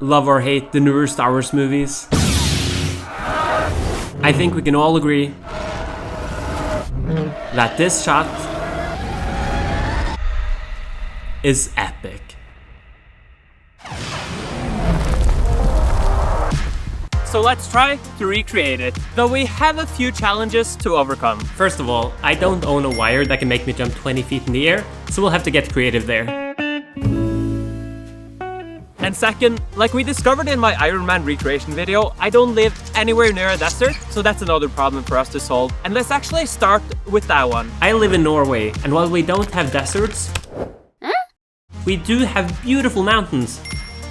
love or hate the newer Star Wars movies, I think we can all agree that this shot is epic. So let's try to recreate it, though we have a few challenges to overcome. First of all, I don't own a wire that can make me jump 20 feet in the air, so we'll have to get creative there. And second, like we discovered in my Iron Man recreation video, I don't live anywhere near a desert, so that's another problem for us to solve. And let's actually start with that one. I live in Norway, and while we don't have deserts, we do have beautiful mountains.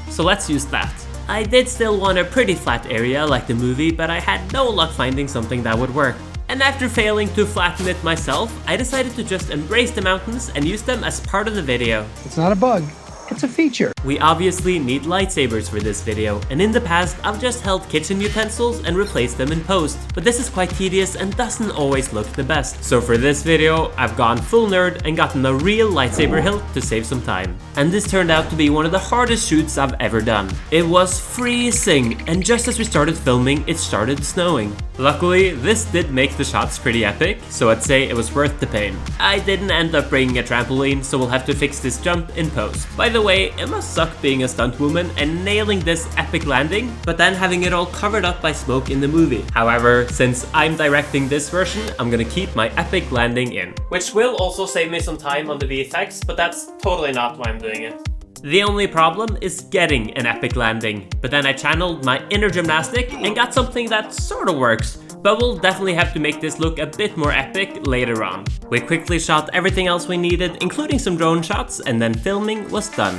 So let's use that. I did still want a pretty flat area like the movie, but I had no luck finding something that would work. And after failing to flatten it myself, I decided to just embrace the mountains and use them as part of the video. It's not a bug, it's a feature. We obviously need lightsabers for this video, and in the past I've just held kitchen utensils and replaced them in post, but this is quite tedious and doesn't always look the best. So for this video, I've gone full nerd and gotten a real lightsaber hilt to save some time. And this turned out to be one of the hardest shoots I've ever done. It was freezing, and just as we started filming, it started snowing. Luckily, this did make the shots pretty epic, so I'd say it was worth the pain. I didn't end up bringing a trampoline, so we'll have to fix this jump in post. By the way, it must suck being a stunt woman and nailing this epic landing, but then having it all covered up by smoke in the movie. However, since I'm directing this version, I'm gonna keep my epic landing in. Which will also save me some time on the VFX, but that's totally not why I'm doing it. The only problem is getting an epic landing, but then I channeled my inner gymnastic and got something that sort of works, but we'll definitely have to make this look a bit more epic later on. We quickly shot everything else we needed, including some drone shots, and then filming was done.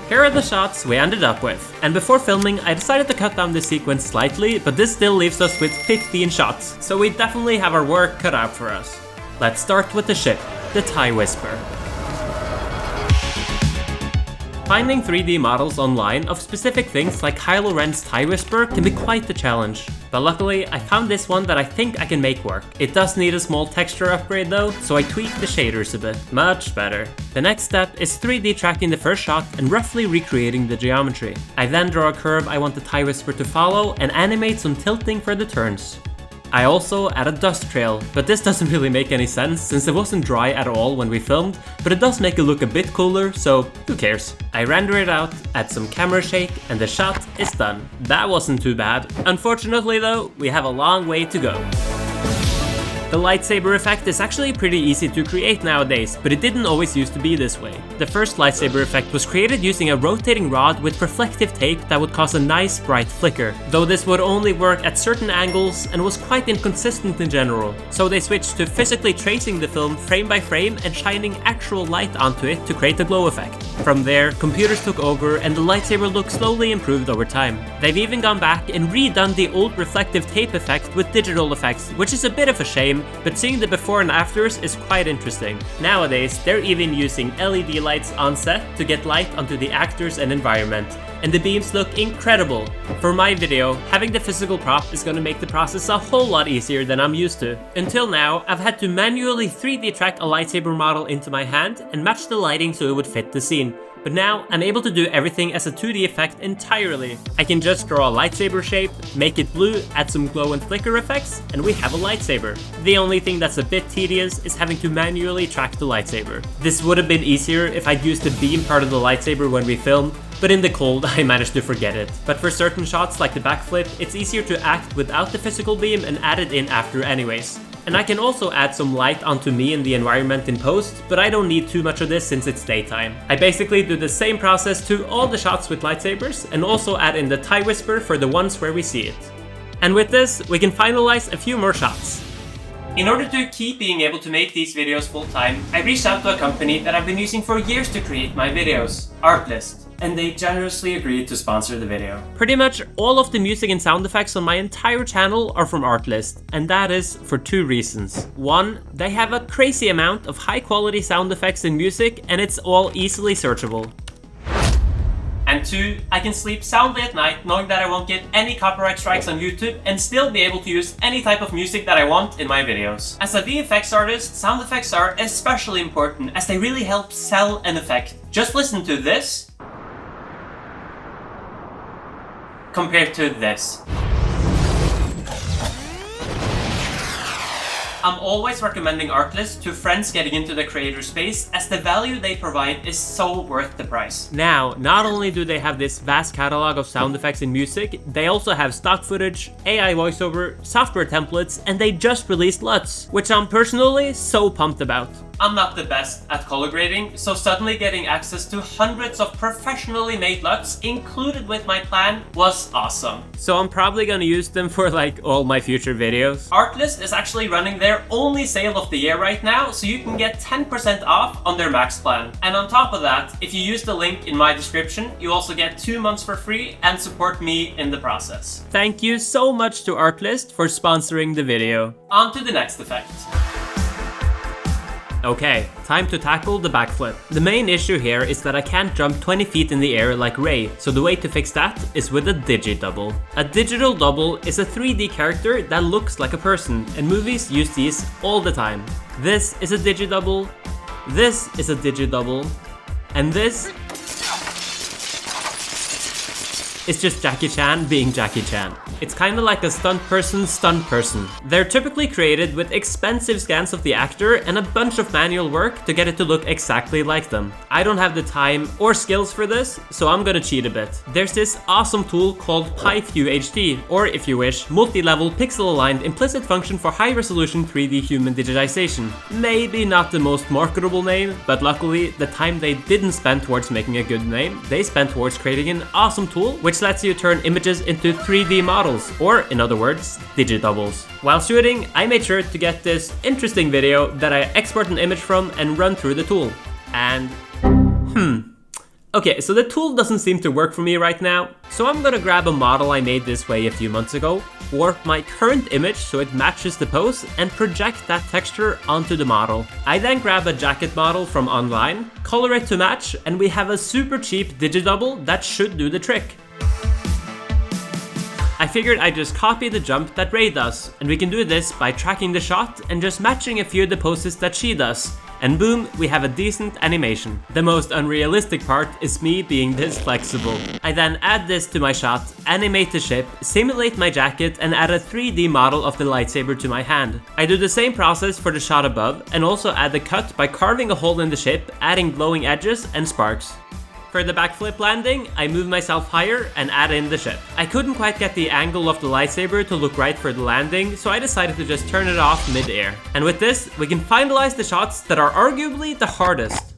Here are the shots we ended up with, and before filming I decided to cut down this sequence slightly, but this still leaves us with 15 shots, so we definitely have our work cut out for us. Let's start with the ship, the TIE Whisper. Finding 3D models online of specific things like Kylo Ren's TIE Whisper can be quite the challenge. But luckily, I found this one that I think I can make work. It does need a small texture upgrade though, so I tweaked the shaders a bit. Much better. The next step is 3D tracking the first shot and roughly recreating the geometry. I then draw a curve I want the TIE Whisper to follow and animate some tilting for the turns. I also add a dust trail, but this doesn't really make any sense since it wasn't dry at all when we filmed, but it does make it look a bit cooler, so who cares. I render it out, add some camera shake, and the shot is done. That wasn't too bad. Unfortunately though, we have a long way to go. The lightsaber effect is actually pretty easy to create nowadays, but it didn't always used to be this way. The first lightsaber effect was created using a rotating rod with reflective tape that would cause a nice bright flicker, though this would only work at certain angles and was quite inconsistent in general. So they switched to physically tracing the film frame by frame and shining actual light onto it to create a glow effect. From there, computers took over and the lightsaber look slowly improved over time. They've even gone back and redone the old reflective tape effect with digital effects, which is a bit of a shame, but seeing the before and afters is quite interesting. Nowadays, they're even using LED lights on set to get light onto the actors and environment, and the beams look incredible. For my video, having the physical prop is gonna make the process a whole lot easier than I'm used to. Until now, I've had to manually 3D track a lightsaber model into my hand and match the lighting so it would fit the scene. But now, I'm able to do everything as a 2D effect entirely. I can just draw a lightsaber shape, make it blue, add some glow and flicker effects, and we have a lightsaber. The only thing that's a bit tedious is having to manually track the lightsaber. This would have been easier if I'd used the beam part of the lightsaber when we filmed, but in the cold I managed to forget it. But for certain shots like the backflip, it's easier to act without the physical beam and add it in after anyways. And I can also add some light onto me and the environment in post, but I don't need too much of this since it's daytime. I basically do the same process to all the shots with lightsabers and also add in the TIE Whisper for the ones where we see it. And with this, we can finalize a few more shots. In order to keep being able to make these videos full time, I reached out to a company that I've been using for years to create my videos, Artlist, and they generously agreed to sponsor the video. Pretty much all of the music and sound effects on my entire channel are from Artlist, and that is for two reasons. One, they have a crazy amount of high quality sound effects and music, and it's all easily searchable. And two, I can sleep soundly at night knowing that I won't get any copyright strikes on YouTube and still be able to use any type of music that I want in my videos. As a VFX artist, sound effects are especially important as they really help sell an effect. Just listen to this. compared to this. I'm always recommending Artlist to friends getting into the creator space, as the value they provide is so worth the price. Now, not only do they have this vast catalog of sound effects and music, they also have stock footage, AI voiceover, software templates, and they just released LUTs, which I'm personally so pumped about. I'm not the best at color grading, so suddenly getting access to hundreds of professionally made LUTs included with my plan was awesome. So I'm probably gonna use them for like all my future videos. Artlist is actually running their only sale of the year right now, so you can get 10% off on their max plan. And on top of that, if you use the link in my description, you also get 2 months for free and support me in the process. Thank you so much to Artlist for sponsoring the video. On to the next effect. Okay, time to tackle the backflip. The main issue here is that I can't jump 20 feet in the air like Rey, so the way to fix that is with a digidouble. A digital double is a 3D character that looks like a person, and movies use these all the time. This is a digidouble, this is a digidouble, and this is just Jackie Chan being Jackie Chan. It's kinda like a stunt person. They're typically created with expensive scans of the actor and a bunch of manual work to get it to look exactly like them. I don't have the time or skills for this, so I'm gonna cheat a bit. There's this awesome tool called PyView HD, or if you wish, multi-level pixel-aligned implicit function for high-resolution 3D human digitization. Maybe not the most marketable name, but luckily the time they didn't spend towards making a good name, they spent towards creating an awesome tool which lets you turn images into 3D models, or in other words, digidoubles. While shooting, I made sure to get this interesting video that I export an image from and run through the tool. And okay, so the tool doesn't seem to work for me right now, so I'm gonna grab a model I made this way a few months ago, warp my current image so it matches the pose, and project that texture onto the model. I then grab a jacket model from online, color it to match, and we have a super cheap digidouble that should do the trick. I figured I'd just copy the jump that Rey does, and we can do this by tracking the shot and just matching a few of the poses that she does. And boom, we have a decent animation. The most unrealistic part is me being this flexible. I then add this to my shot, animate the ship, simulate my jacket, and add a 3D model of the lightsaber to my hand. I do the same process for the shot above, and also add the cut by carving a hole in the ship, adding glowing edges and sparks. For the backflip landing, I move myself higher and add in the ship. I couldn't quite get the angle of the lightsaber to look right for the landing, so I decided to just turn it off mid-air. And with this, we can finalize the shots that are arguably the hardest.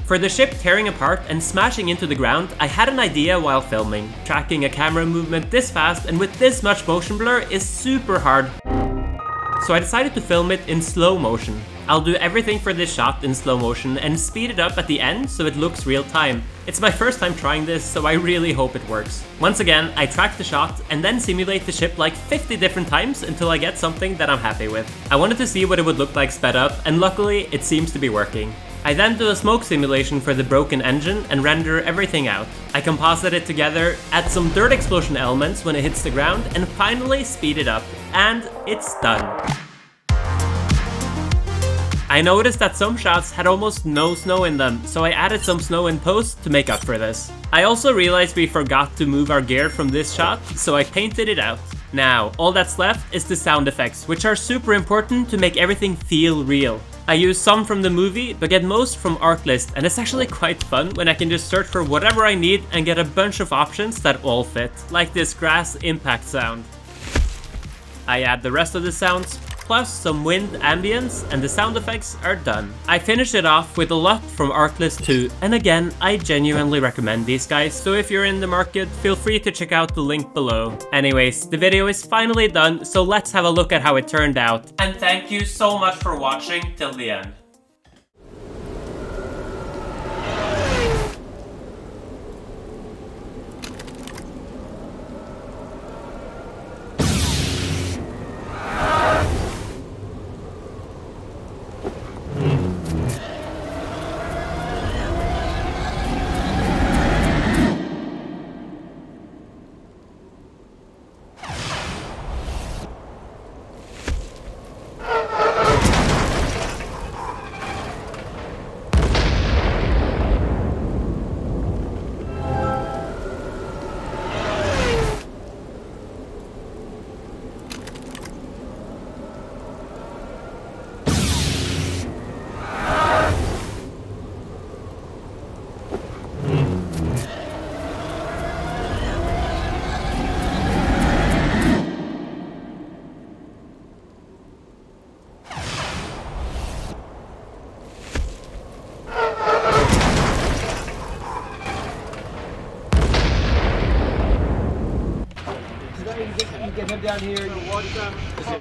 For the ship tearing apart and smashing into the ground, I had an idea while filming. Tracking a camera movement this fast and with this much motion blur is super hard. So I decided to film it in slow motion. I'll do everything for this shot in slow motion and speed it up at the end so it looks real time. It's my first time trying this, so I really hope it works. Once again, I track the shot and then simulate the ship like 50 different times until I get something that I'm happy with. I wanted to see what it would look like sped up, and luckily it seems to be working. I then do a smoke simulation for the broken engine and render everything out. I composite it together, add some dirt explosion elements when it hits the ground, and finally speed it up. And it's done. I noticed that some shots had almost no snow in them, so I added some snow in post to make up for this. I also realized we forgot to move our gear from this shot, so I painted it out. Now, all that's left is the sound effects, which are super important to make everything feel real. I use some from the movie, but get most from Artlist, and it's actually quite fun when I can just search for whatever I need and get a bunch of options that all fit, like this grass impact sound. I add the rest of the sounds, plus some wind ambience, and the sound effects are done. I finished it off with a LUT from Artlist too, and again, I genuinely recommend these guys, so if you're in the market, feel free to check out the link below. Anyways, the video is finally done, so let's have a look at how it turned out. And thank you so much for watching till the end. down here, you watch them.